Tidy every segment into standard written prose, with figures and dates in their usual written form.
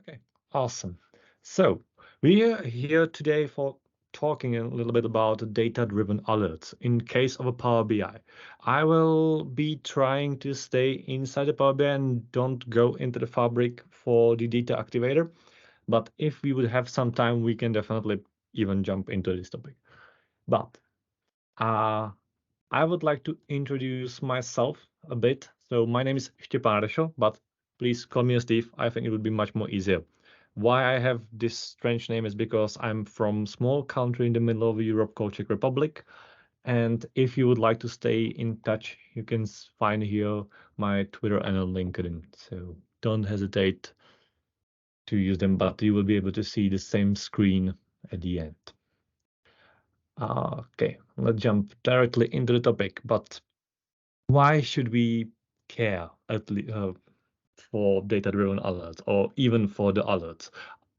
Okay, awesome. So we are here today for talking a little bit about data-driven alerts in case of a Power BI. I will be trying to stay inside the Power BI and don't go into the fabric for the data activator. But if we would have some time, we can definitely even jump into this topic. But I would like to introduce myself a bit. So my name is Štěpán Rešl, but please call me Steve. I think it would be much more easier. Why I have this strange name is because I'm from small country in the middle of Europe called Czech Republic. And if you would like to stay in touch, you can find here my Twitter and LinkedIn. So don't hesitate to use them, but you will be able to see the same screen at the end. Okay, let's jump directly into the topic. But why should we care for data-driven alerts or even for the alerts?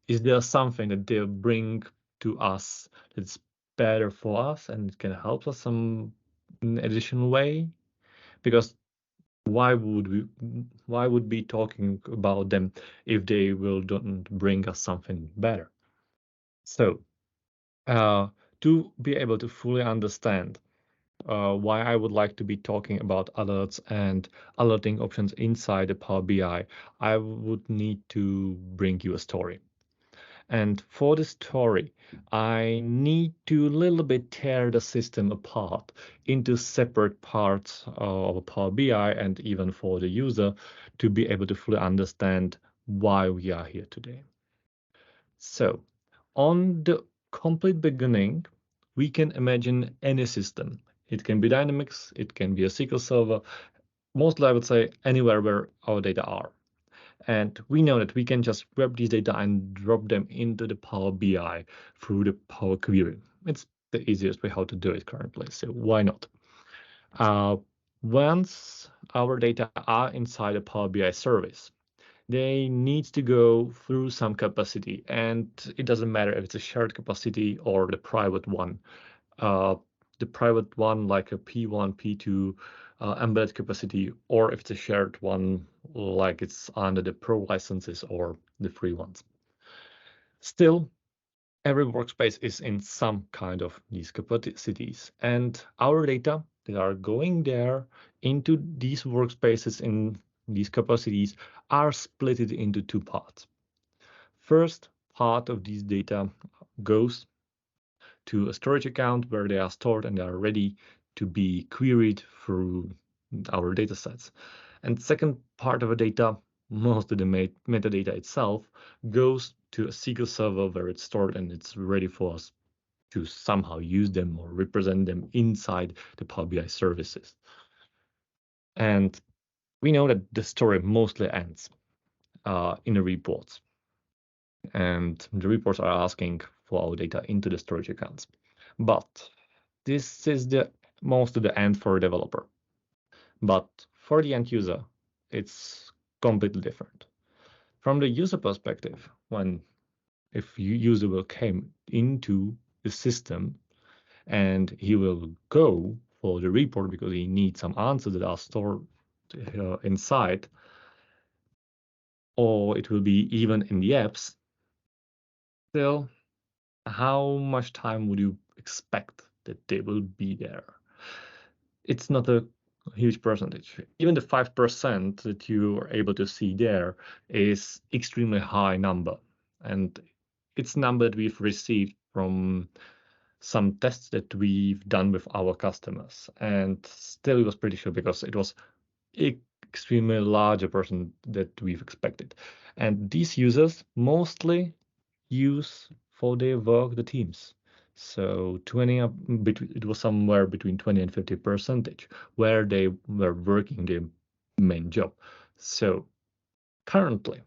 Is there something that they bring to us that's better for us and can help us some in additional way? Because why would be talking about them if they don't bring us something better? So to be able to fully understand why I would like to be talking about alerts and alerting options inside the Power BI, I would need to bring you a story. And for the story, I need to a little bit tear the system apart into separate parts of a Power BI and even for the user to be able to fully understand why we are here today. So on the complete beginning, we can imagine any system. It can be Dynamics, it can be a SQL Server, mostly I would say anywhere where our data are. And we know that we can just grab these data and drop them into the Power BI through the Power Query. It's the easiest way how to do it currently, so why not? Once our data are inside a Power BI service, they need to go through some capacity, and it doesn't matter if it's a shared capacity or the private one. The private one like a P1, P2 embedded capacity, or if it's a shared one like it's under the pro licenses or the free ones. Still, every workspace is in some kind of these capacities, and our data that are going there into these workspaces in these capacities are split into two parts. First part of these data goes to a storage account where they are stored and they are ready to be queried through our datasets. And second part of the data, most of the metadata itself, goes to a SQL Server where it's stored and it's ready for us to somehow use them or represent them inside the Power BI services. And we know that the story mostly ends in the reports. And the reports are asking for our data into the storage accounts. But this is the most of the end for a developer. But for the end user, it's completely different. From the user perspective, if user will come into the system and he will go for the report because he needs some answers that are stored inside, or it will be even in the apps, still, how much time would you expect that they will be there? It's not a huge percentage. Even the 5% that you are able to see there is extremely high number. And it's number that we've received from some tests that we've done with our customers. And still it was pretty sure because it was extremely larger person that we've expected. And these users mostly use for their work the teams. So it was somewhere between 20 and 50% where they were working their main job. So currently,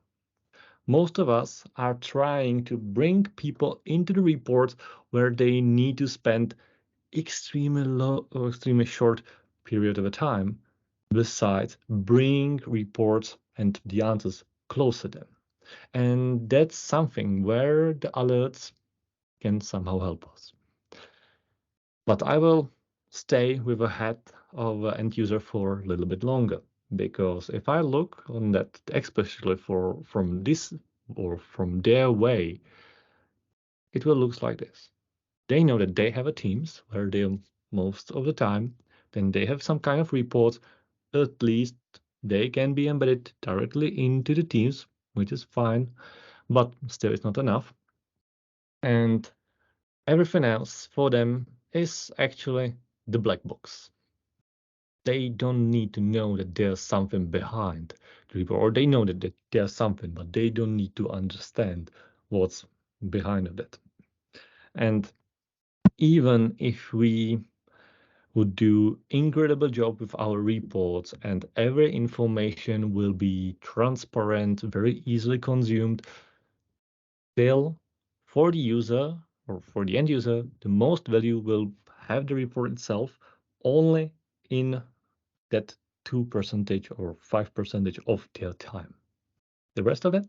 most of us are trying to bring people into the reports where they need to spend extremely low or extremely short period of a time, besides bring reports and the answers close to them. And that's something where the alerts can somehow help us. But I will stay with a hat of an end user for a little bit longer, because if I look on that, especially from this or from their way, it will look like this. They know that they have a Teams where they most of the time, then they have some kind of reports. At least they can be embedded directly into the Teams, which is fine, but still it's not enough. And everything else for them is actually the black box. They don't need to know that there's something behind the report, or they know that there's something, but they don't need to understand what's behind of it. And even if we would do incredible job with our reports and every information will be transparent, very easily consumed, still for the user or for the end user, the most value will have the report itself only in that 2% or 5% of their time. The rest of it,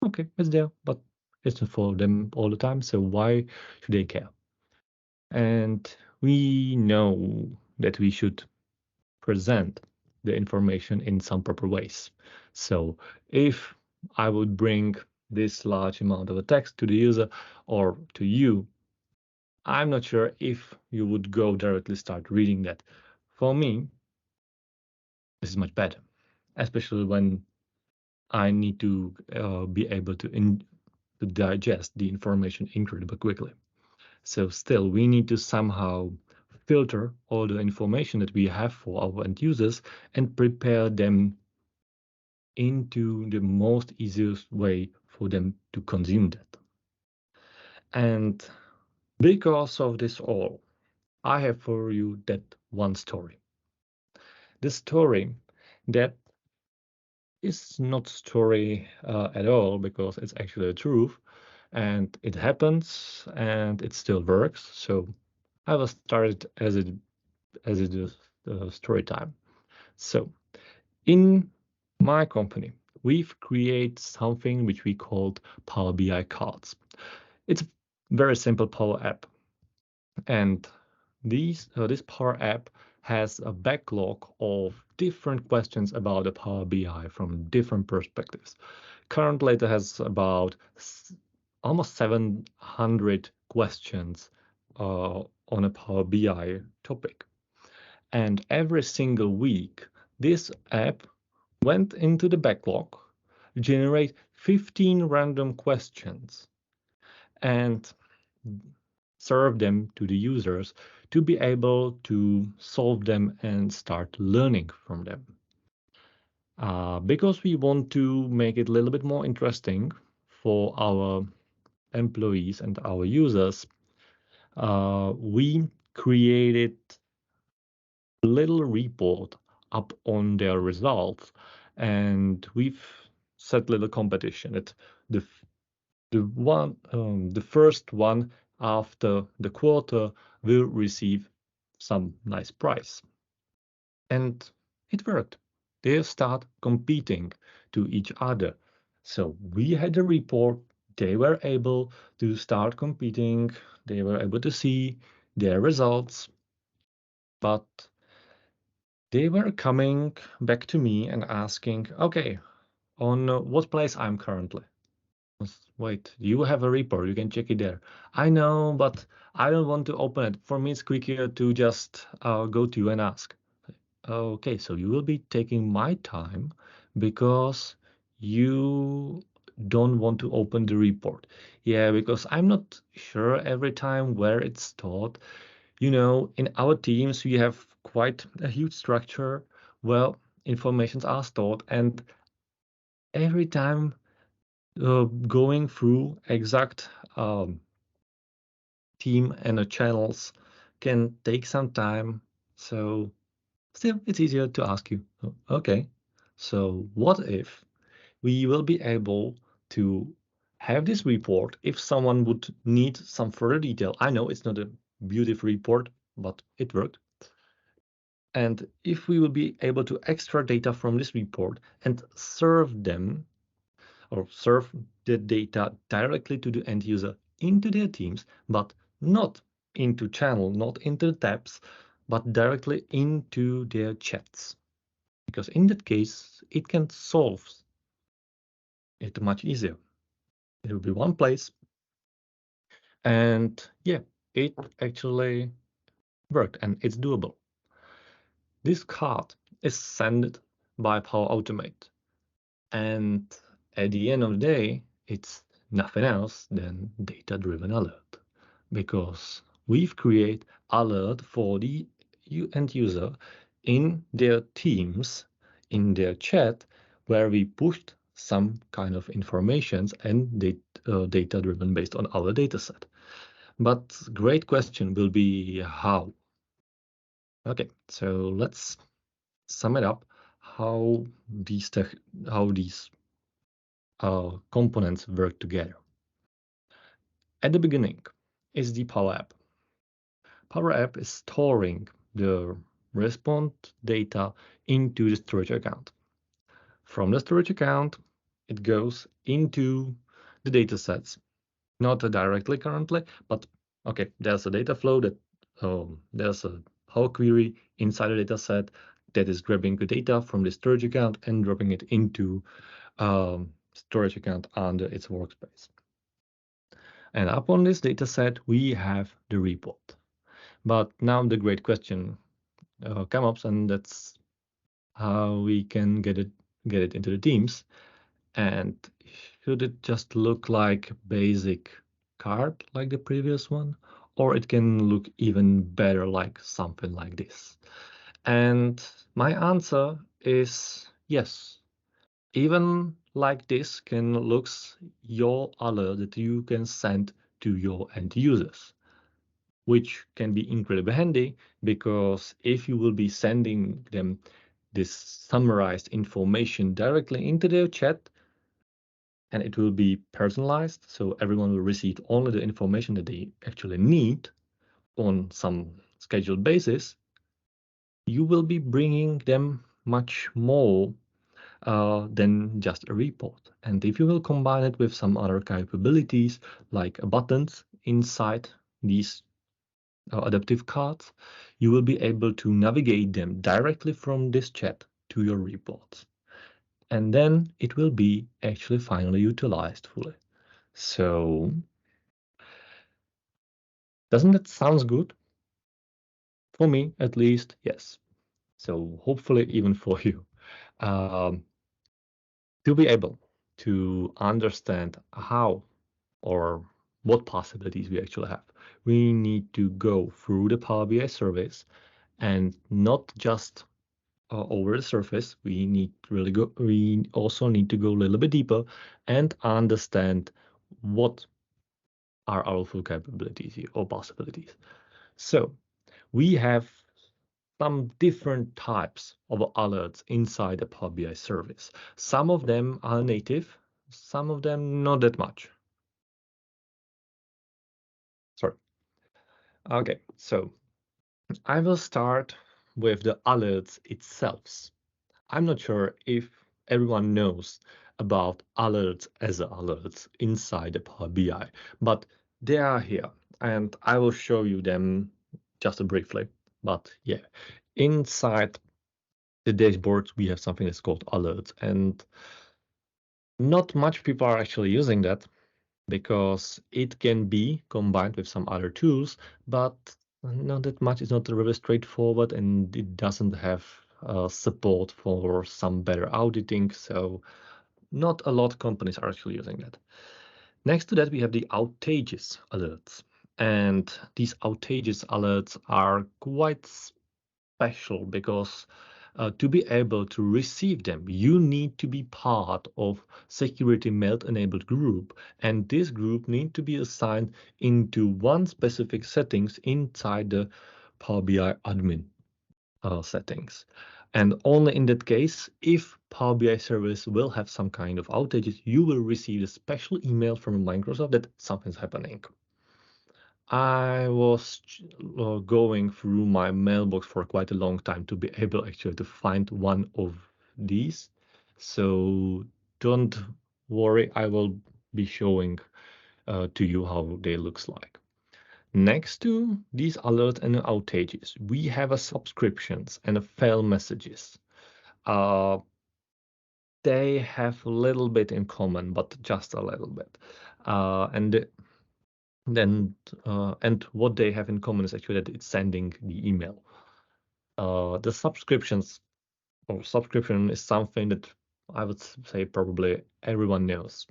okay, it's there, but it's not for them all the time, so why should they care? And we know that we should present the information in some proper ways. So if I would bring this large amount of a text to the user or to you, I'm not sure if you would go directly start reading that. For me, this is much better, especially when I need to be able to digest the information incredibly quickly. So still, we need to somehow filter all the information that we have for our end users and prepare them into the most easiest way for them to consume that. And because of this all, I have for you that one story. The story that is not story at all, because it's actually the truth and it happens and it still works. So I will start it as it is story time. So in my company, we've created something which we called Power BI cards. It's a very simple Power app, and this Power app has a backlog of different questions about the Power BI from different perspectives. Currently, it has about almost 700 questions on a Power BI topic. And every single week, this app went into the backlog, generate 15 random questions, and serve them to the users to be able to solve them and start learning from them. Because we want to make it a little bit more interesting for our employees and our users, we created a little report up on their results, and we've set little competition. The the first one after the quarter will receive some nice prize. And it worked. They start competing to each other. So we had a report, they were able to start competing, they were able to see their results, but they were coming back to me and asking, okay, on what place I'm currently. Wait, you have a report, you can check it there. I know, but I don't want to open it. For me, it's quicker to just go to you and ask. Okay, so you will be taking my time because you don't want to open the report. Yeah, because I'm not sure every time where it's stored. You know, in our teams, we have quite a huge structure where informations are stored, and every time going through exact team and channels can take some time. So still, it's easier to ask you, okay, so what if we will be able to have this report if someone would need some further detail? I know it's not a beautiful report, but it worked. And if we will be able to extract data from this report and serve them or serve the data directly to the end user into their teams, but not into channel, not into tabs, but directly into their chats. Because in that case, it can solve it much easier. It will be one place. And yeah, it actually worked and it's doable. This card is sent by Power Automate. And at the end of the day, it's nothing else than data-driven alert, because we've created alert for the end user in their teams, in their chat, where we pushed some kind of informations and data-driven based on our dataset. But great question will be how. Okay, so let's sum it up. How these components work together. At the beginning is the Power App. Power App is storing the response data into the storage account. From the storage account, it goes into the datasets, not directly currently, but okay, there's a data flow that there's a Power Query inside the dataset that is grabbing the data from the storage account and dropping it into storage account under its workspace. And upon this dataset, we have the report. But now the great question comes up, and that's how we can get it into the teams. And should it just look like basic card like the previous one, or it can look even better like something like this? And my answer is yes. Even like this can looks your alert that you can send to your end users, which can be incredibly handy, because if you will be sending them this summarized information directly into their chat, and it will be personalized, so everyone will receive only the information that they actually need on some scheduled basis, you will be bringing them much more than just a report. And if you will combine it with some other capabilities like buttons inside these adaptive cards, you will be able to navigate them directly from this chat to your reports. And then it will be actually finally utilized fully. So, doesn't that sound good? For me, at least, yes. So hopefully even for you. To be able to understand how or what possibilities we actually have, we need to go through the Power BI service, and not just over the surface. We also need to go a little bit deeper and understand what are our full capabilities here or possibilities. So we have some different types of alerts inside the Power BI service. Some of them are native, some of them not that much. Sorry. Okay, so I will start with the alerts itself. I'm not sure if everyone knows about alerts as alerts inside the Power BI, but they are here, and I will show you them just briefly. But yeah, inside the dashboards, we have something that's called alerts, and not much people are actually using that, because it can be combined with some other tools, but not that much. It's not really straightforward, and it doesn't have support for some better auditing. So not a lot of companies are actually using that. Next to that, we have the outages alerts. And these outages alerts are quite special, because to be able to receive them, you need to be part of security melt enabled group, and this group need to be assigned into one specific settings inside the Power BI admin settings. And only in that case, if Power BI service will have some kind of outages, you will receive a special email from Microsoft that something's happening. I was going through my mailbox for quite a long time to be able actually to find one of these. So don't worry, I will be showing to you how they looks like. Next to these alerts and outages, we have a subscriptions and a fail messages. they have a little bit in common, but just a little bit. And what they have in common is actually that it's sending the email. The subscription is something that I would say probably everyone knows.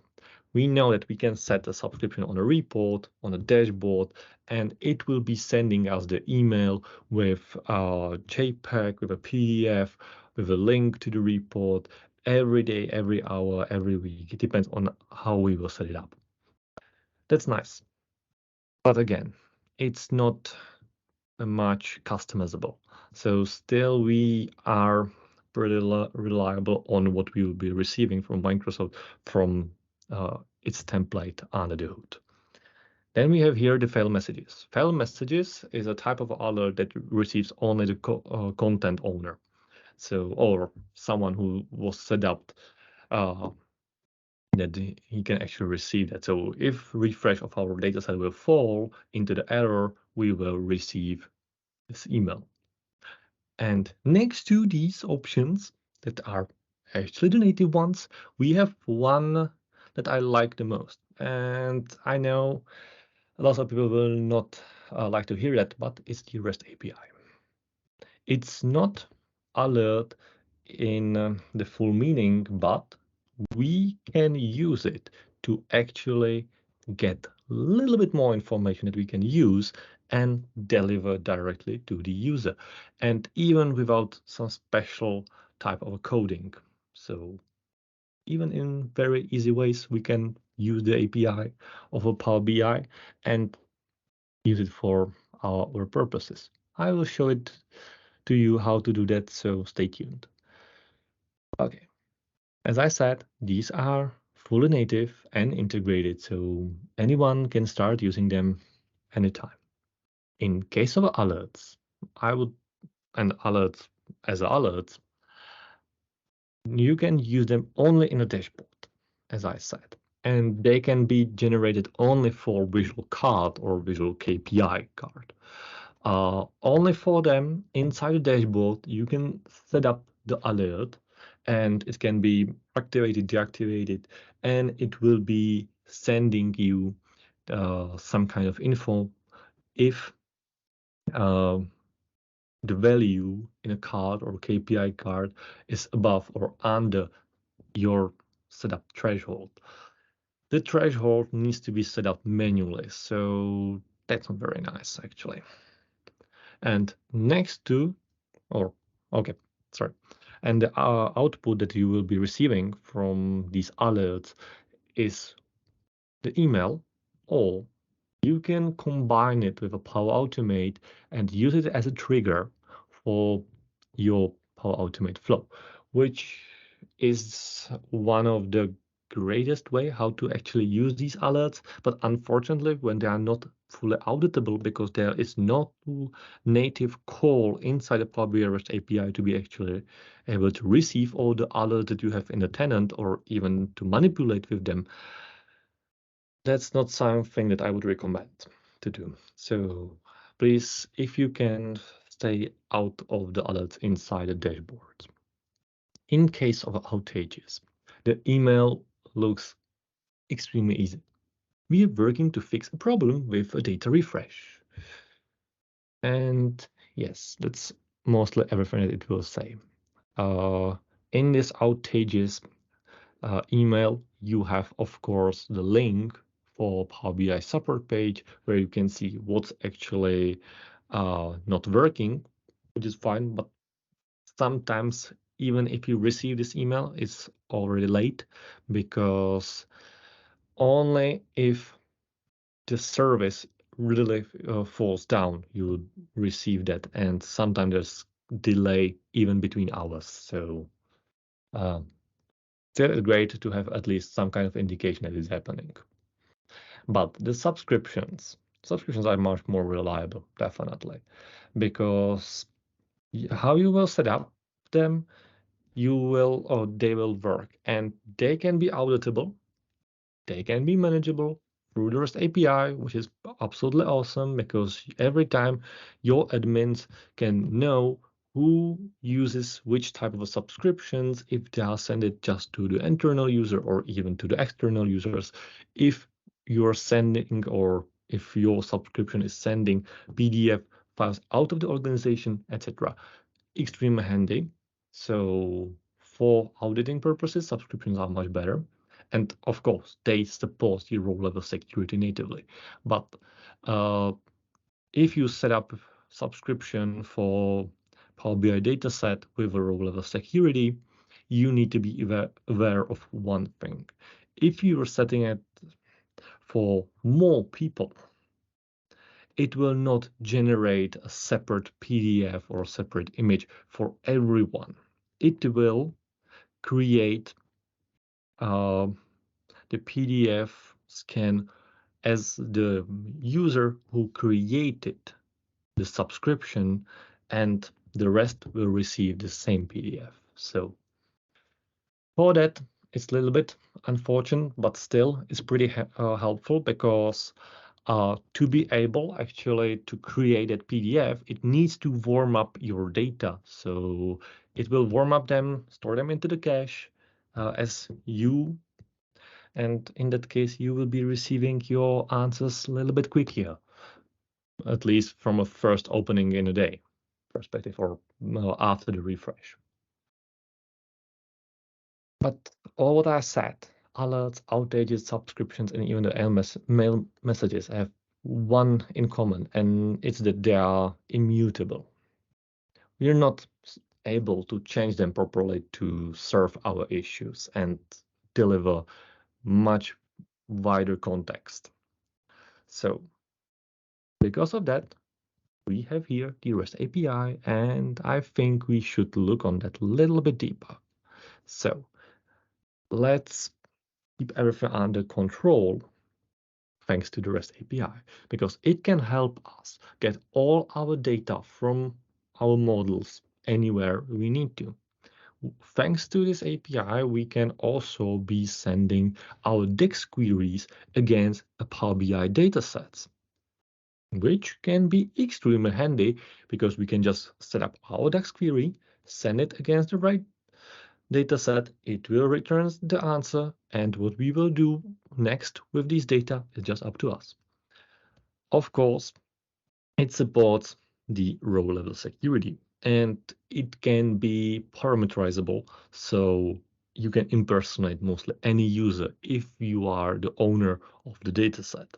We know that we can set a subscription on a report, on a dashboard, and it will be sending us the email with a JPEG, with a PDF, with a link to the report every day, every hour, every week. It depends on how we will set it up. That's nice. But again, it's not much customizable. So still we are pretty reliable on what we will be receiving from Microsoft from its template under the hood. Then we have here the fail messages. Fail messages is a type of alert that receives only the content owner, or someone who was set up that he can actually receive that. So if refresh of our dataset will fall into the error, we will receive this email. And next to these options that are actually the native ones, we have one that I like the most. And I know a lot of people will not like to hear that, but it's the REST API. It's not alert in the full meaning, but we can use it to actually get a little bit more information that we can use and deliver directly to the user, and even without some special type of coding. So even in very easy ways, we can use the API of a Power BI and use it for our purposes. I will show it to you how to do that, so stay tuned. Okay. As I said, these are fully native and integrated, so anyone can start using them anytime. In case of alerts, alerts, you can use them only in a dashboard, as I said, and they can be generated only for visual card or visual KPI card. Only for them inside the dashboard, you can set up the alert and it can be activated, deactivated, and it will be sending you some kind of info if the value in a card or KPI card is above or under your setup threshold. The threshold needs to be set up manually, so that's not very nice actually. And next to, or okay, sorry, and the output that you will be receiving from these alerts is the email, or you can combine it with a Power Automate and use it as a trigger for your Power Automate flow, which is one of the greatest way how to actually use these alerts. But unfortunately, when they are not fully auditable because there is no native call inside the Power BI REST API to be actually able to receive all the alerts that you have in the tenant or even to manipulate with them, that's not something that I would recommend to do. So please, if you can, stay out of the alerts inside the dashboard. In case of outages, the email looks extremely easy. We are working to fix a problem with a data refresh. And yes, that's mostly everything that it will say. In this outages email, you have, of course, the link for Power BI support page where you can see what's actually not working, which is fine. But sometimes, even if you receive this email, it's already late because only if the service really falls down, you receive that. And sometimes there's delay even between hours. So still great to have at least some kind of indication that is happening. But the subscriptions are much more reliable, definitely, because how you will set up them, they will work, and they can be auditable, they can be manageable through the REST API, which is absolutely awesome because every time your admins can know who uses which type of subscriptions, if they are sent it just to the internal user or even to the external users, if you're sending or if your subscription is sending PDF files out of the organization, etc. Extremely handy. So for auditing purposes, subscriptions are much better. And of course, they support the row-level security natively. But if you set up subscription for Power BI dataset with a row-level security, you need to be aware of one thing. If you are setting it for more people, it will not generate a separate PDF or a separate image for everyone. It will create the PDF scan as the user who created the subscription, and the rest will receive the same PDF. So for that, it's a little bit unfortunate, but still it's pretty helpful, because to be able actually to create that PDF, it needs to warm up your data. So it will warm up them, store them into the cache as you, and in that case, you will be receiving your answers a little bit quicker, at least from a first opening in a day perspective, or after the refresh. But all what I said, alerts, outages, subscriptions, and even the mail messages have one in common, and it's that they are immutable. We're not able to change them properly to serve our issues and deliver much wider context. So because of that, we have here the REST API, and I think we should look on that a little bit deeper. So let's keep everything under control thanks to the REST API, because it can help us get all our data from our models anywhere we need to. Thanks to this API, we can also be sending our DEX queries against a Power BI datasets, which can be extremely handy, because we can just set up our DEX query, send it against the right dataset, it will return the answer, and what we will do next with these data is just up to us. Of course, it supports the row-level security, and it can be parameterizable, so you can impersonate mostly any user if you are the owner of the dataset.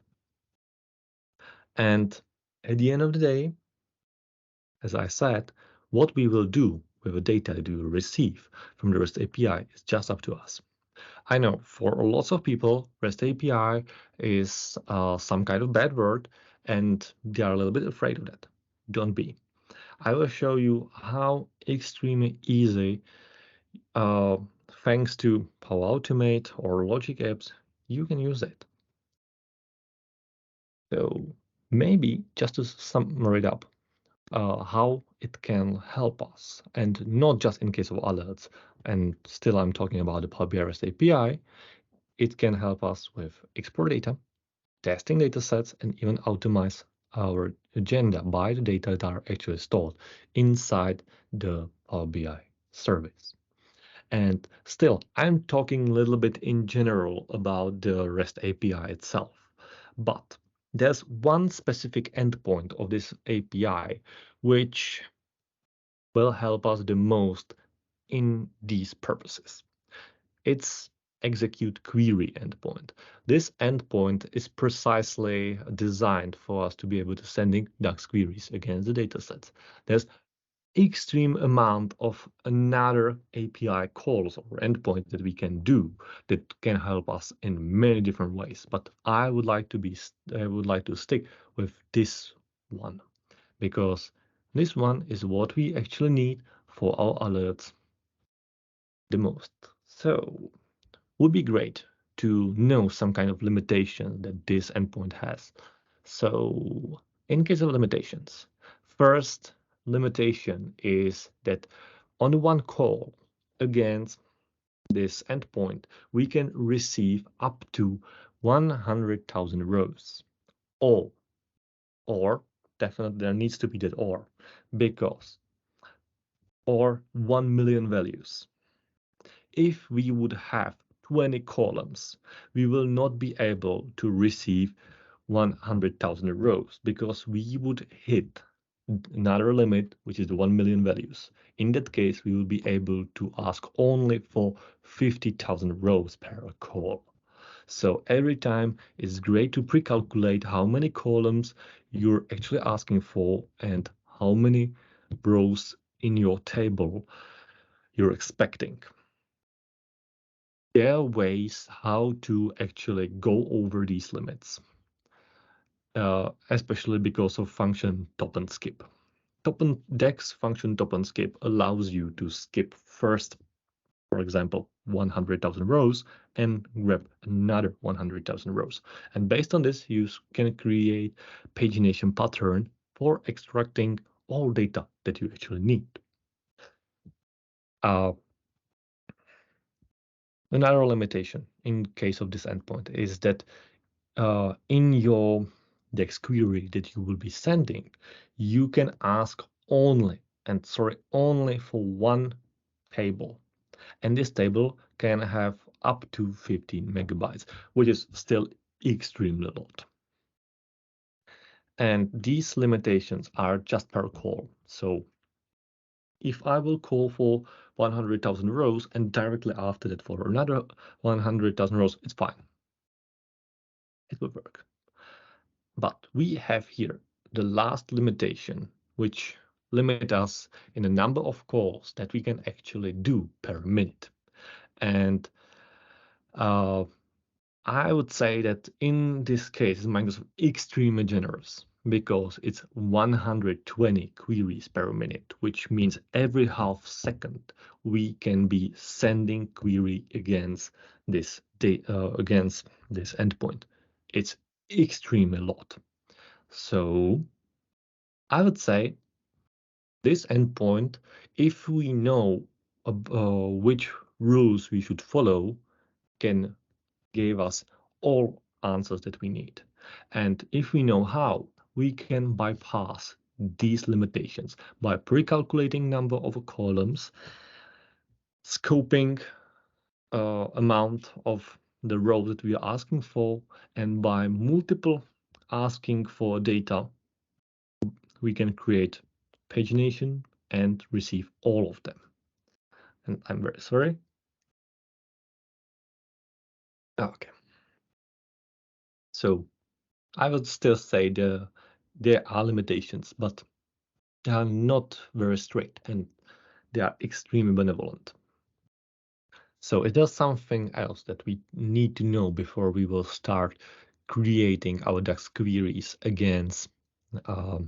And at the end of the day, as I said, what we will do with the data that we will receive from the REST API is just up to us. I know for lots of people, REST API is some kind of bad word, and they are a little bit afraid of that. Don't be. I will show you how extremely easy, thanks to Power Automate or Logic apps, you can use it. So maybe just to sum it up, how it can help us, and not just in case of alerts, and still I'm talking about the Power BI REST API, it can help us with export data, testing data sets, and even optimize our agenda by the data that are actually stored inside the Power BI service. And still, I'm talking a little bit in general about the REST API itself, but there's one specific endpoint of this API which will help us the most in these purposes. It's execute query endpoint. This endpoint is precisely designed for us to be able to sending DAX queries against the datasets. There's extreme amount of another API calls or endpoint that we can do that can help us in many different ways. But I would like to stick with this one, because this one is what we actually need for our alerts the most. So would be great to know some kind of limitation that this endpoint has. So in case of limitations, first limitation is that on one call against this endpoint, we can receive up to 100,000 rows, or definitely there needs to be that or, because or 1 million values. If we would have 20 columns, we will not be able to receive 100,000 rows because we would hit another limit, which is the 1 million values. In that case, we will be able to ask only for 50,000 rows per call. So every time it's great to pre-calculate how many columns you're actually asking for and how many rows in your table you're expecting. There are ways how to actually go over these limits, especially because of function top and skip. DEX function top and skip allows you to skip first, for example, 100,000 rows and grab another 100,000 rows. And based on this, you can create pagination pattern for extracting all data that you actually need. Another limitation in case of this endpoint is that in your DEX query that you will be sending, you can ask only for one table. And this table can have up to 15 megabytes, which is still extremely a lot. And these limitations are just per call. So if I will call for 100,000 rows and directly after that for another 100,000 rows, it's fine. It will work. But we have here the last limitation, which limit us in the number of calls that we can actually do per minute. And I would say that in this case, Microsoft is extremely generous because it's 120 queries per minute, which means every half second we can be sending query against this endpoint. It's extremely a lot. So I would say this endpoint, if we know which rules we should follow, can give us all answers that we need. And if we know how, we can bypass these limitations by pre-calculating number of columns, scoping amount of the row that we are asking for, and by multiple asking for data, we can create pagination and receive all of them. And I'm very sorry. Okay. So I would still say there are limitations, but they are not very strict and they are extremely benevolent. So is there something else that we need to know before we will start creating our DAX queries against our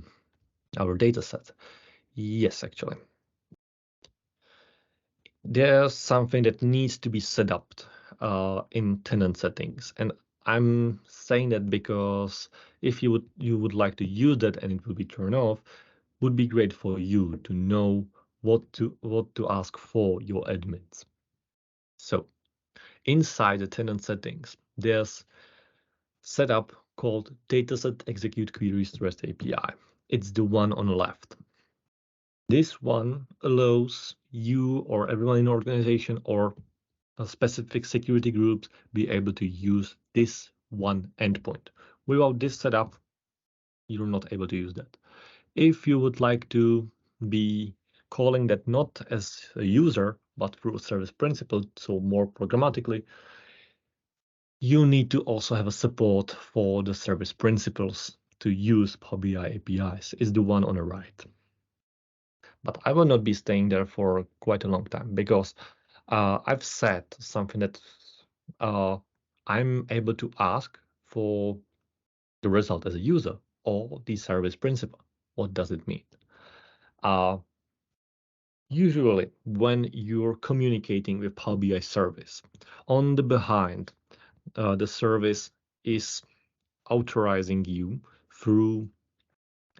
dataset? Yes, actually. There's something that needs to be set up in tenant settings. And I'm saying that because if you would like to use that and it will be turned off, would be great for you to know what to ask for your admins. So inside the tenant settings, there's setup called dataset execute queries REST API. It's the one on the left. This one allows you or everyone in the organization or a specific security groups be able to use this one endpoint. Without this setup, you're not able to use that. If you would like to be calling that not as a user, but through a service principal, so more programmatically, you need to also have a support for the service principals to use Power BI APIs. Is the one on the right. But I will not be staying there for quite a long time because I've said something that I'm able to ask for the result as a user or the service principal. What does it mean? Usually, when you're communicating with Power BI service, on the behind, the service is authorizing you through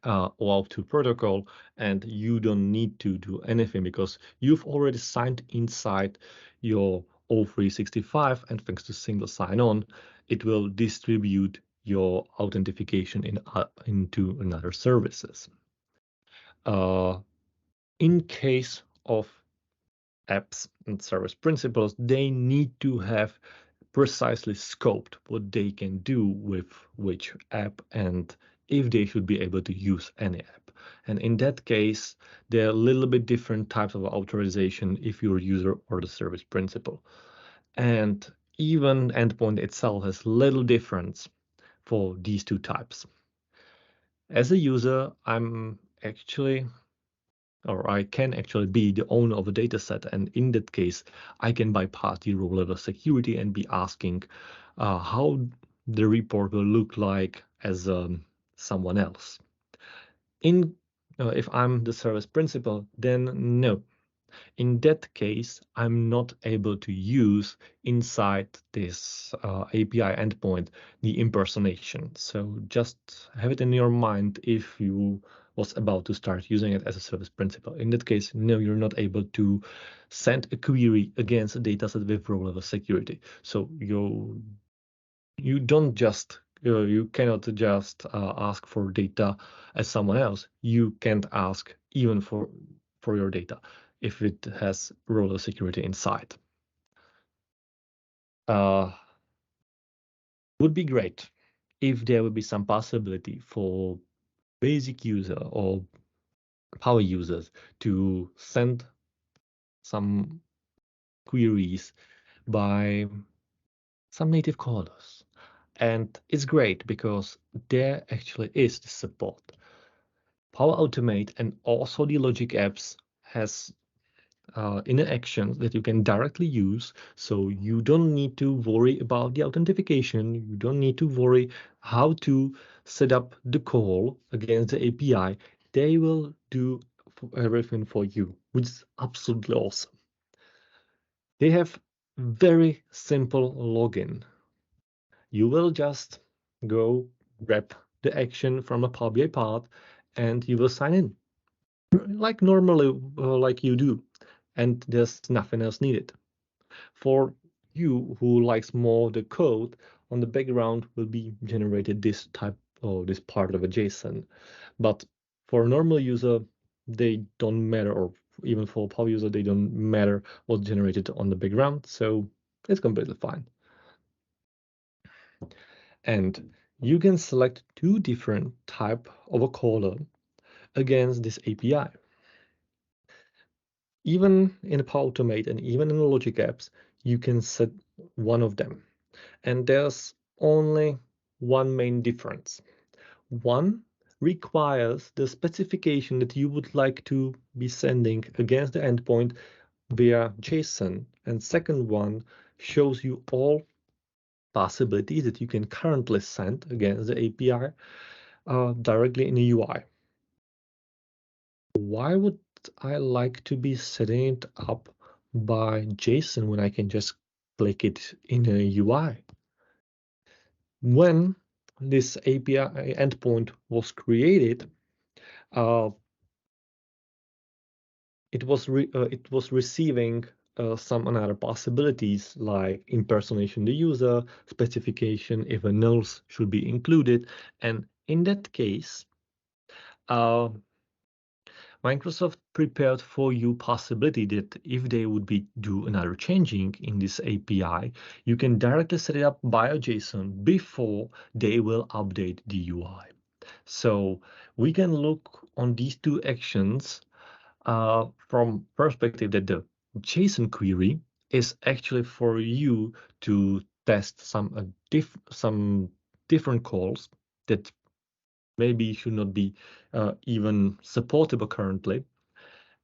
OAuth2 protocol, and you don't need to do anything because you've already signed inside your O365, and thanks to single sign-on, it will distribute your authentication into another services. In case of apps and service principals, they need to have precisely scoped what they can do with which app and if they should be able to use any app. And in that case, there are a little bit different types of authorization if you're a user or the service principal. And even endpoint itself has little difference for these two types. As a user, I can actually be the owner of a dataset, and in that case, I can bypass the row-level security and be asking how the report will look like as someone else. If I'm the service principal, then no. In that case, I'm not able to use inside this API endpoint the impersonation. So just have it in your mind if you was about to start using it as a service principal. In that case, no, you're not able to send a query against a dataset with row-level security. So you don't just you cannot just ask for data as someone else. You can't ask even for your data if it has row-level security inside. Would be great if there would be some possibility for basic user or power users to send some queries by some native callers. And it's great because there actually is the support. Power Automate and also the Logic apps has inner actions that you can directly use. So you don't need to worry about the authentication. You don't need to worry how to set up the call against the API. They will do everything for you, which is absolutely awesome. They have very simple login. You will just go grab the action from a Power BI part and you will sign in like normally, like you do, and there's nothing else needed. For you who likes more the code, on the background will be generated this type or this part of a JSON. But for a normal user, they don't matter, or even for a power user, they don't matter what's generated on the background. So it's completely fine. And you can select two different type of a caller against this API. Even in Power Automate and even in the Logic apps, you can set one of them. And there's only one main difference. One requires the specification that you would like to be sending against the endpoint via JSON. And second one shows you all possibilities that you can currently send against the API directly in the UI. Why would I like to be setting it up by JSON when I can just click it in a UI? When this API endpoint was created, it was receiving some other possibilities like impersonation the user, specification if a nulls should be included, and in that case, Microsoft prepared for you possibility that if they would be do another changing in this API, you can directly set it up by a JSON before they will update the UI. So we can look on these two actions from perspective that the JSON query is actually for you to test some different calls that maybe should not be even supportable currently.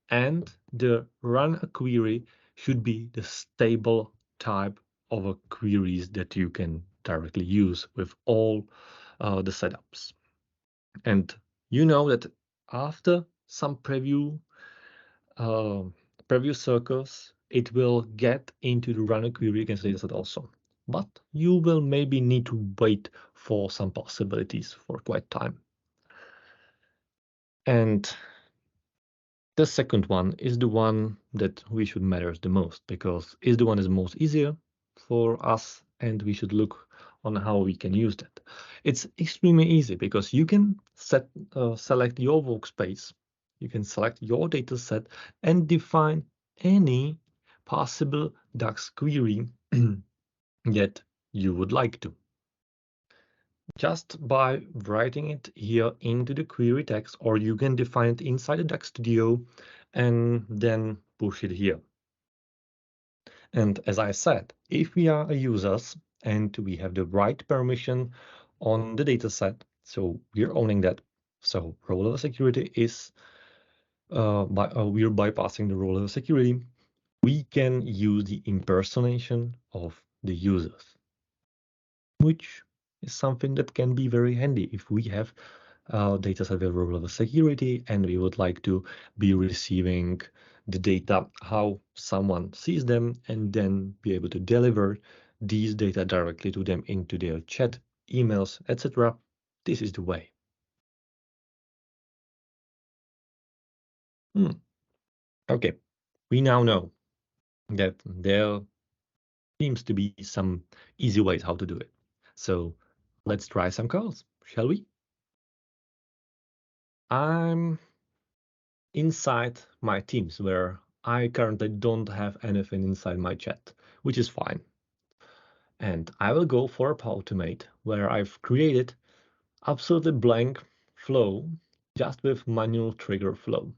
And the run a query should be the stable type of a queries that you can directly use with all the setups. And you know that after some preview circles, it will get into the run a query against dataset also. But you will maybe need to wait for some possibilities for quite time. And the second one is the one that we should matter the most because it's the one is most easier for us and we should look on how we can use that. It's extremely easy because you can select your workspace you can select your data set and define any possible DAX query that you would like to. Just by writing it here into the query text, or you can define it inside the DAX Studio and then push it here. And as I said, if we are users and we have the right permission on the dataset, so we're owning that. So row level security is we're bypassing the row level security. We can use the impersonation of the users, which is something that can be very handy if we have dataset with row level security and we would like to be receiving the data how someone sees them and then be able to deliver these data directly to them into their chat, emails, etc. This is the way. Okay, we now know that there seems to be some easy ways how to do it. So let's try some calls, shall we? I'm inside my Teams where I currently don't have anything inside my chat, which is fine. And I will go for Automate where I've created absolutely blank flow just with manual trigger flow.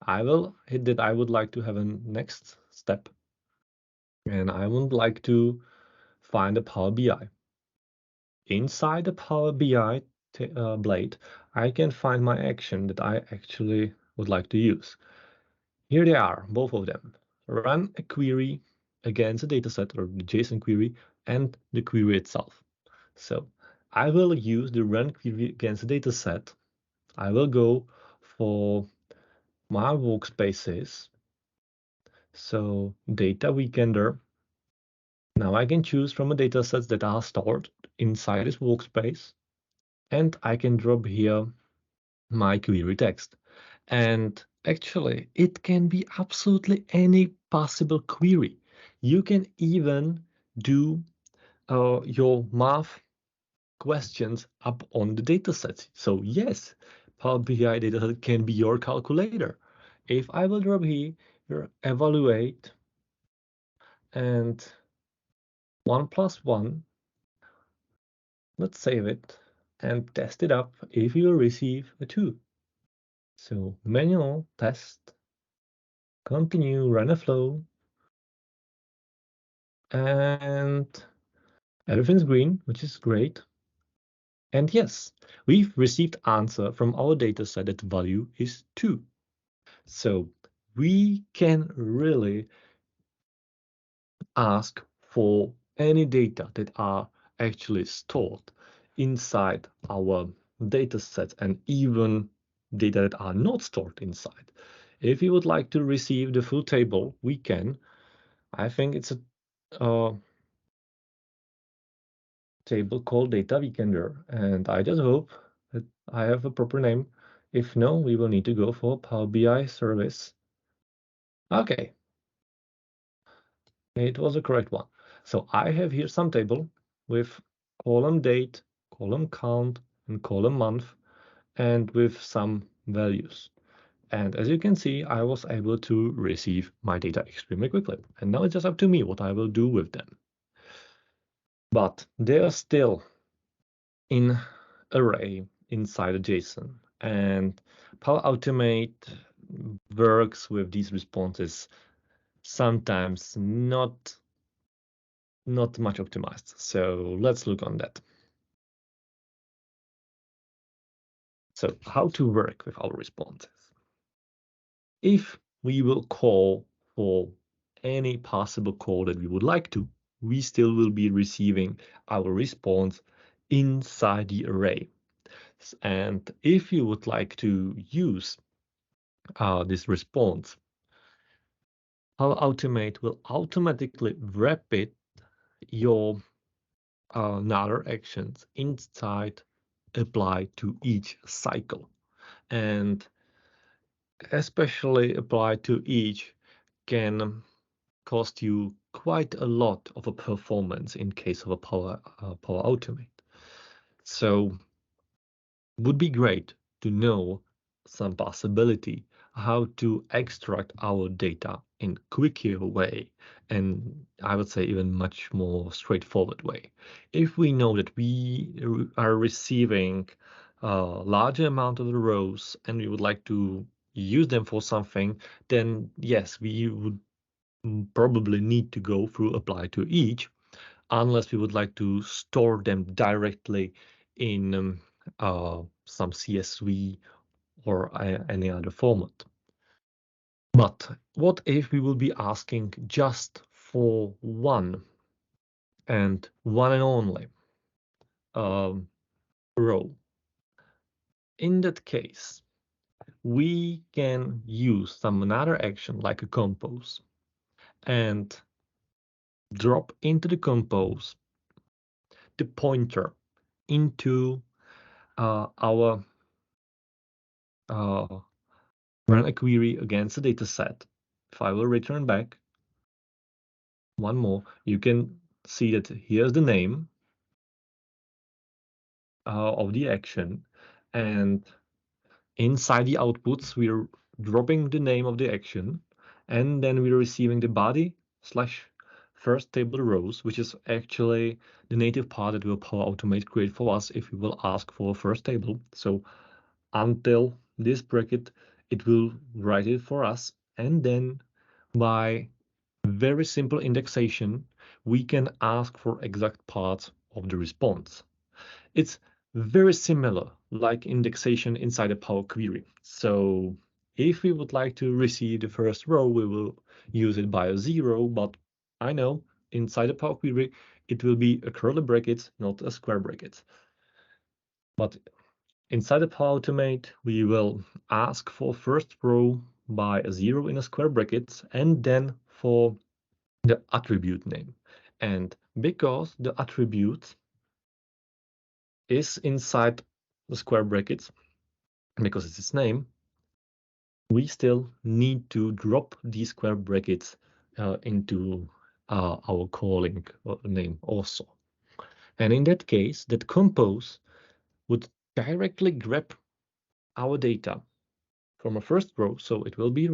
I will hit that I would like to have a next step and I would like to find a Power BI. Inside the Power BI blade, I can find my action that I actually would like to use. Here they are, both of them. Run a query against a dataset or the JSON query and the query itself. So I will use the run query against a dataset. I will go for my workspaces. So data weekender. Now I can choose from a datasets that are stored inside this workspace. And I can drop here my query text. And actually, it can be absolutely any possible query. You can even do your math questions up on the dataset. So yes, Power BI dataset can be your calculator. If I will drop here, evaluate and 1 plus 1, let's save it and test it up if you will receive a 2. So manual test, continue, run a flow, and everything's green, which is great. And yes, we've received answer from our dataset that value is 2. So we can really ask for any data that are actually stored inside our datasets and even data that are not stored inside. If you would like to receive the full table, we can. I think it's a table called data weekender, and I just hope that I have a proper name. If no, we will need to go for Power BI service. Okay, it was the correct one. So I have here some table with column date, column count, and column month, and with some values. And as you can see, I was able to receive my data extremely quickly. And now it's just up to me what I will do with them. But they are still in array inside a JSON. And Power Automate works with these responses sometimes not much optimized. So let's look on that. So how to work with our responses. If we will call for any possible call that we would like to, we still will be receiving our response inside the array. And if you would like to use this response, Power Automate will automatically wrap it your another actions inside apply to each cycle, and especially apply to each can cost you quite a lot of a performance in case of a Power Automate. So would be great to know some possibility how to extract our data in quicker way, and I would say even much more straightforward way. If we know that we are receiving a larger amount of the rows and we would like to use them for something, then yes, we would probably need to go through apply to each, unless we would like to store them directly in some CSV or any other format. But what if we will be asking just for one and only row? In that case, we can use some another action like a compose and drop into the compose the pointer into our run a query against a data set. If I will return back one more, you can see that here's the name of the action, and inside the outputs we're dropping the name of the action, and then we're receiving the body slash first table rows, which is actually the native part that will Power Automate create for us if we will ask for a first table. So until this bracket, it will write it for us, and then by very simple indexation, we can ask for exact parts of the response. It's very similar like indexation inside a Power Query. So if we would like to receive the first row, we will use it by a 0, but I know inside a Power Query, it will be a curly bracket, not a square bracket. But inside the Power Automate, we will ask for first row by a 0 in a square bracket, and then for the attribute name. And because the attribute is inside the square brackets, because it's its name, we still need to drop these square brackets into our calling name also. And in that case, that compose would directly grab our data from a first row. So it will be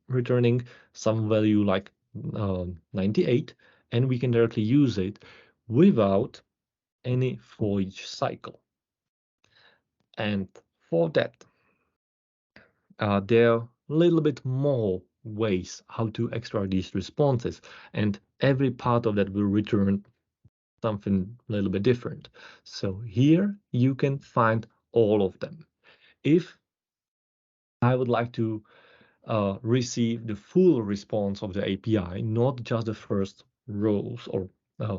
returning some value like 98, and we can directly use it without any for each cycle. And for that, there are a little bit more ways how to extract these responses, and every part of that will return something a little bit different. So here you can find all of them. If I would like to receive the full response of the API, not just the first rows or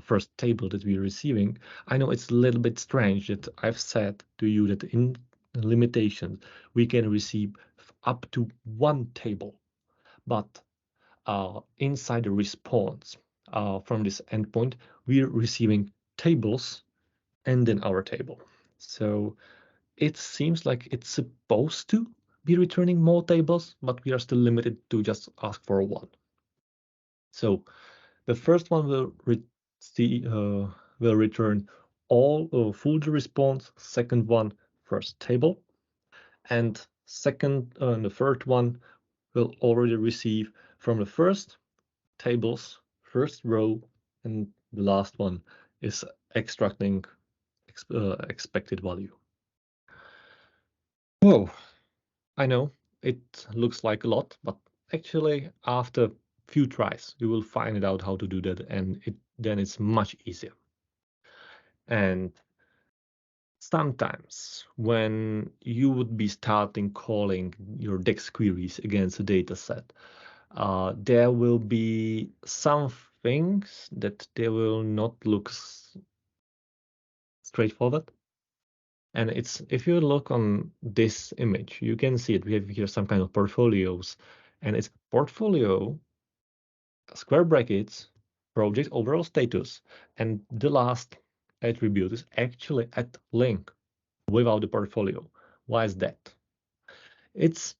first table that we're receiving, I know it's a little bit strange that I've said to you that in limitations, we can receive up to one table, but inside the response from this endpoint, we're receiving tables and then our table. So it seems like it's supposed to be returning more tables, but we are still limited to just ask for one. So the first one will return all full the response. Second one, first table, and the third one will already receive from the first tables, first row, and the last one is extracting expected value. Whoa. I know it looks like a lot, but actually after few tries, you will find it out how to do that, and then it's much easier. And sometimes when you would be starting calling your DEX queries against a data set, there will be some things that they will not look straightforward. And it's if you look on this image, you can see it. We have here some kind of portfolios, and it's portfolio, square brackets, project overall status, and the last attribute is actually at link without the portfolio. Why is that? It's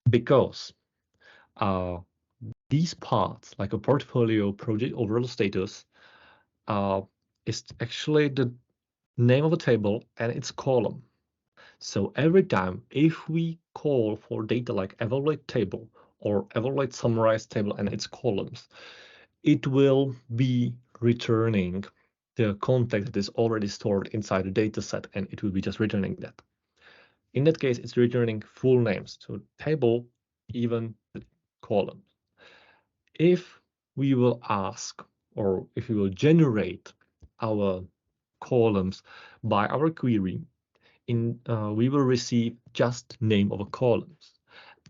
because these parts, like a portfolio, project overall status, is actually the name of a table and its column. So every time if we call for data like evaluate table or evaluate summarize table and its columns, it will be returning the context that is already stored inside the data set, and it will be just returning that. In that case, it's returning full names, so table, even the column. If we will ask, or if we will generate our columns by our query, we will receive just name of a columns.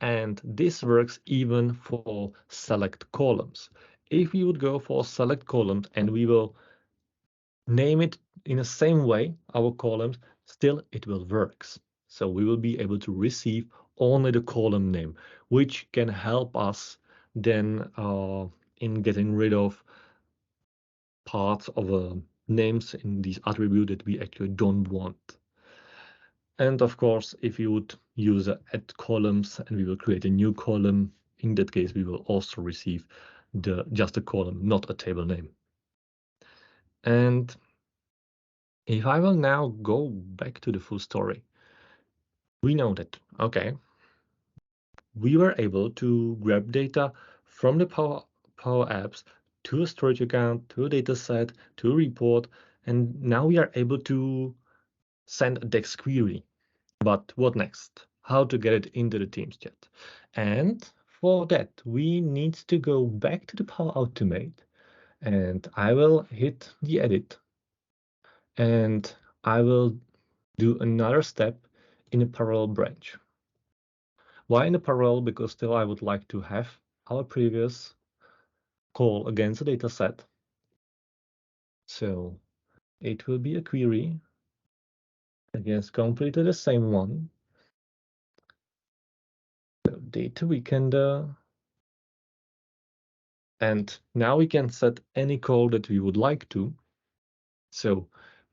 And this works even for select columns. If we would go for select columns and we will name it in the same way, our columns, still it will work. So we will be able to receive only the column name, which can help us then in getting rid of parts of names in these attributes that we actually don't want. And of course, if you would use add columns and we will create a new column, in that case, we will also receive just a column, not a table name. And if I will now go back to the full story, we know that, okay, we were able to grab data from the Power Apps to a storage account, to a data set, to a report, and now we are able to send a DEX query. But what next? How to get it into the Teams chat? And for that, we need to go back to the Power Automate, and I will hit the edit, and I will do another step in a parallel branch. Why in a parallel? Because still I would like to have our previous call against the data set. So it will be a query against completely the same one. So data weekender. And now we can set any call that we would like to. So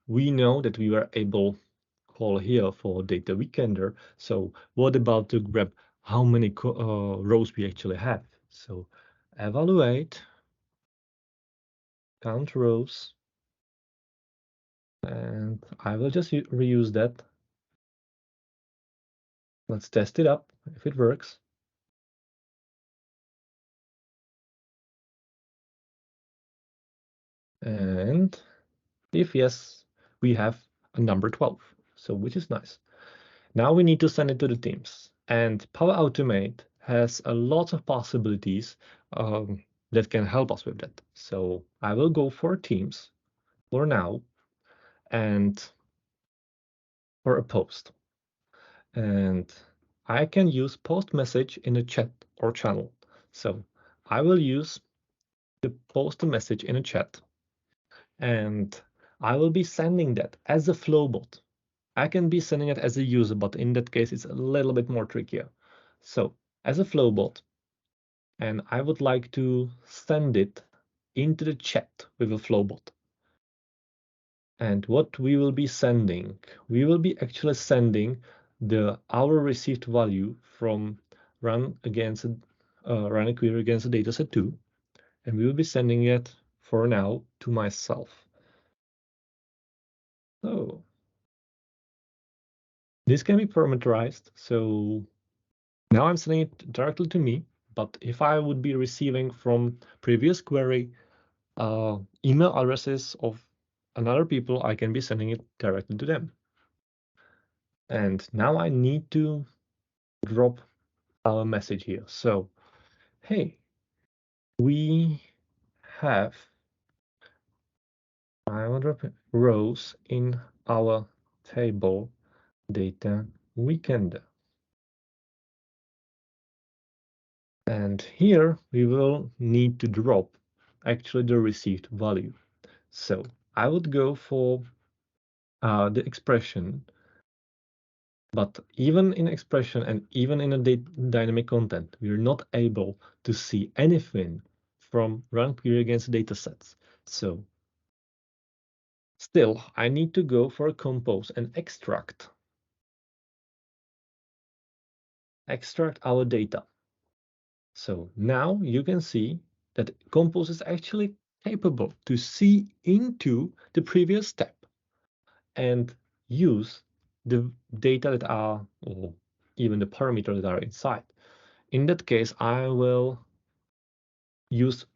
we know that we were able to call here for data weekender. So what about to grab how many rows we actually have? So evaluate, count rows, and I will just reuse that. Let's test it up if it works. And if yes, we have a number 12, so which is nice. Now we need to send it to the teams. And Power Automate has a lot of possibilities that can help us with that. So I will go for Teams for now and for a post. And I can use post message in a chat or channel. So I will use the post message in a chat. And I will be sending that as a flowbot. I can be sending it as a user, but in that case, it's a little bit more trickier. So as a flowbot, and I would like to send it into the chat with a flowbot. And what we will be sending, we will be actually sending our received value from run a query against a dataset 2, and we will be sending it for now to myself. So this can be parameterized. So now I'm sending it directly to me, but if I would be receiving from previous query email addresses of another people, I can be sending it directly to them. And now I need to drop our message here. So, hey, we have 500 rows in our table data weekend. And here we will need to drop actually the received value. So I would go for the expression, but even in expression and even in a dynamic content, we are not able to see anything from run query against datasets. So still, I need to go for a compose and extract our data. So now you can see that compose is actually capable to see into the previous step and use the data that are, or even the parameters that are inside. In that case, I will use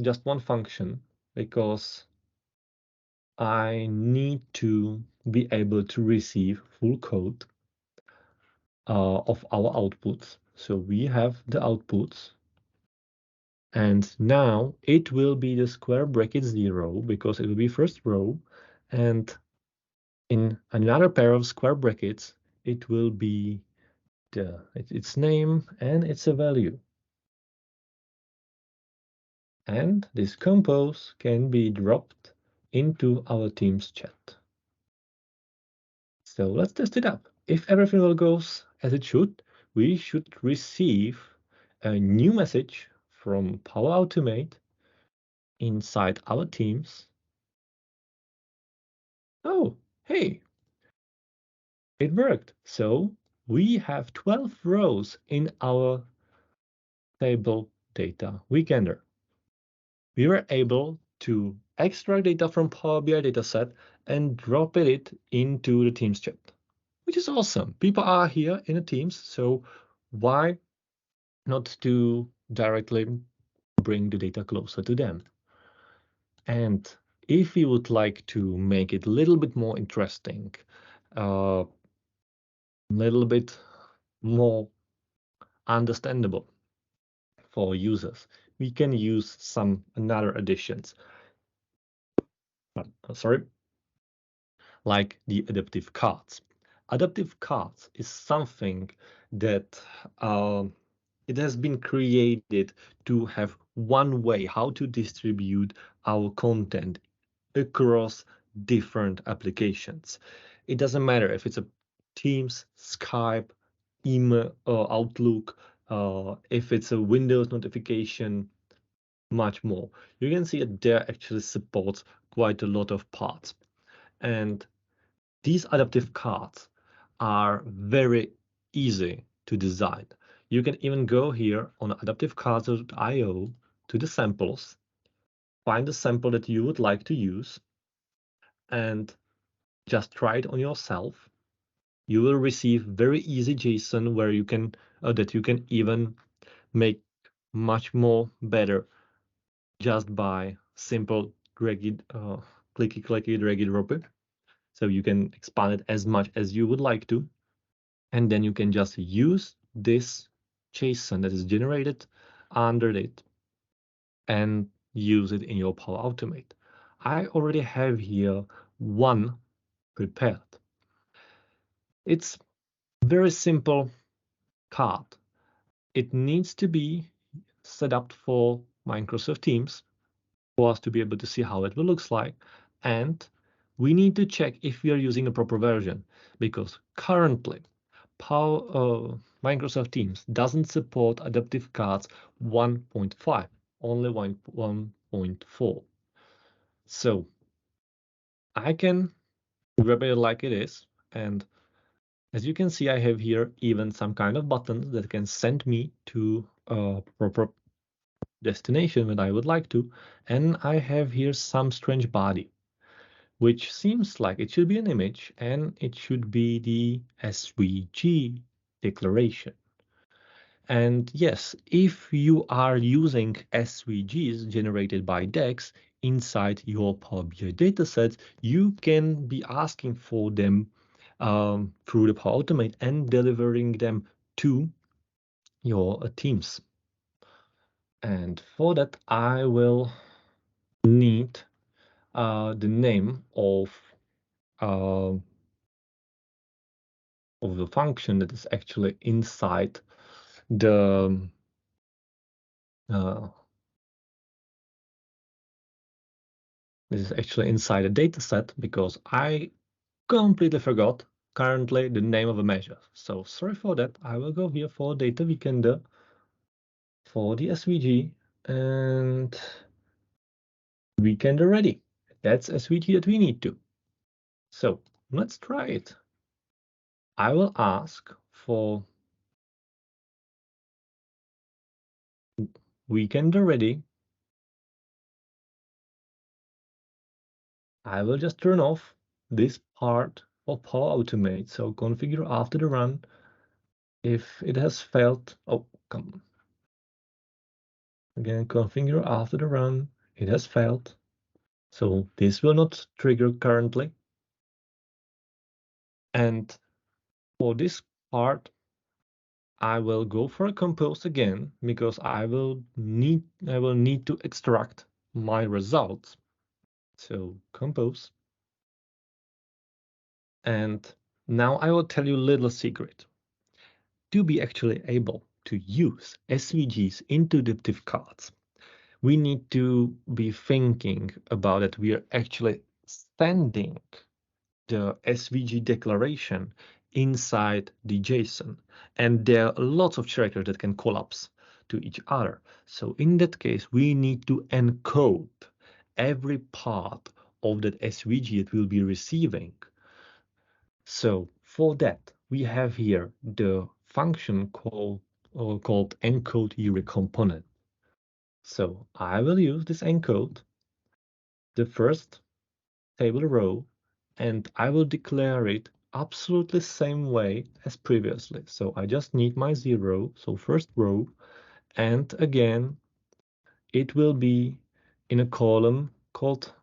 just one function because I need to be able to receive full code of our outputs. So we have the outputs, and now it will be the square bracket 0 because it will be first row, and in another pair of square brackets, it will be its name and its a value. And this compose can be dropped into our Teams chat. So let's test it up. If everything will goes as it should, we should receive a new message from Power Automate inside our Teams. Oh, hey, it worked. So we have 12 rows in our table data weekender. We were able to extract data from Power BI dataset and drop it into the Teams chat, which is awesome. People are here in the Teams, so why not to directly bring the data closer to them? And if you would like to make it a little bit more interesting, a little bit more understandable for users, we can use some another additions. Sorry, like the adaptive cards. Adaptive cards is something that it has been created to have one way how to distribute our content across different applications. It doesn't matter if it's a Teams, Skype, email, Outlook, if it's a Windows notification, much more. You can see that there actually supports quite a lot of parts. And these adaptive cards are very easy to design. You can even go here on adaptivecards.io to the samples, find the sample that you would like to use, and just try it on yourself. You will receive very easy JSON where you can that you can even make much more better just by simple drag it, clicky, drag it, drop it. So you can expand it as much as you would like to. And then you can just use this JSON that is generated under it and use it in your Power Automate. I already have here one prepared. It's very simple card. It needs to be set up for Microsoft Teams for us to be able to see how it will looks like. And we need to check if we are using a proper version, because currently Microsoft Teams doesn't support adaptive cards 1.5, only 1.4. So I can grab it like it is, and as you can see, I have here even some kind of buttons that can send me to a proper destination that I would like to, and I have here some strange body, which seems like it should be an image, and it should be the SVG declaration. And yes, if you are using SVGs generated by DEX inside your Power BI datasets, you can be asking for them through the Power Automate and delivering them to your teams. And for that, I will need the name of the function that is actually inside the this is actually inside a data set, because I completely forgot currently the name of a measure. So sorry for that. I will go here for data weekender for the SVG, and weekender ready. That's SVG that we need to. So let's try it. I will ask for weekender ready. I will just turn off this part for Power Automate. So configure after the run. If it has failed, oh, come on. Again, configure after the run. It has failed. So this will not trigger currently. And for this part, I will go for a compose again because I will need to extract my results. So compose. And now I will tell you a little secret. To be actually able to use SVGs into adaptive cards, we need to be thinking about it. We are actually sending the SVG declaration inside the JSON. And there are lots of characters that can collapse to each other. So in that case, we need to encode every part of that SVG that we'll be receiving. So for that, we have here the function called encode URI component. So I will use this encode, the first table row, and I will declare it absolutely same way as previously. So I just need my 0, so first row, and again, it will be in a column called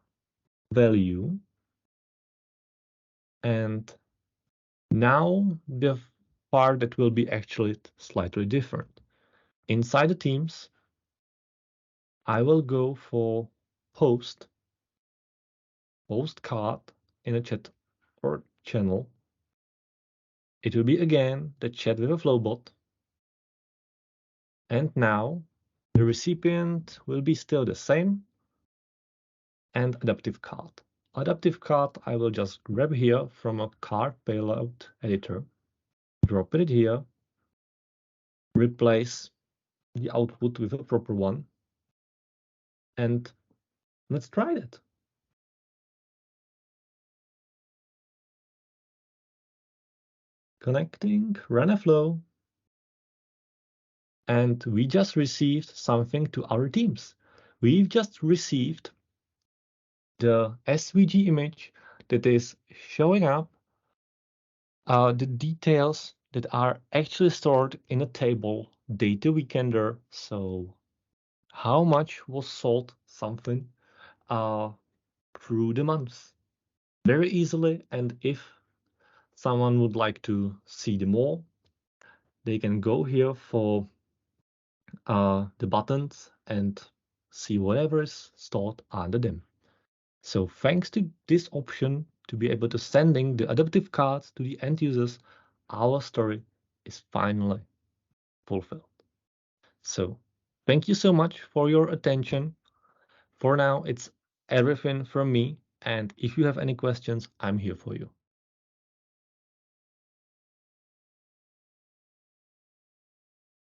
value. And now the part that will be actually slightly different. Inside the teams, I will go for post card in a chat or channel. It will be again the chat with a flowbot. And now the recipient will be still the same and adaptive card. Adaptive card I will just grab here from a card payload editor, drop it here, replace the output with a proper one, and let's try that. Connecting, run a flow, and we just received something to our teams. We've just received the SVG image that is showing up the details that are actually stored in a table, data weekender. So how much was sold something through the months very easily. And if someone would like to see the more, they can go here for the buttons and see whatever is stored under them. So thanks to this option to be able to sending the adaptive cards to the end users, our story is finally fulfilled. So thank you so much for your attention. For now, it's everything from me. And if you have any questions, I'm here for you.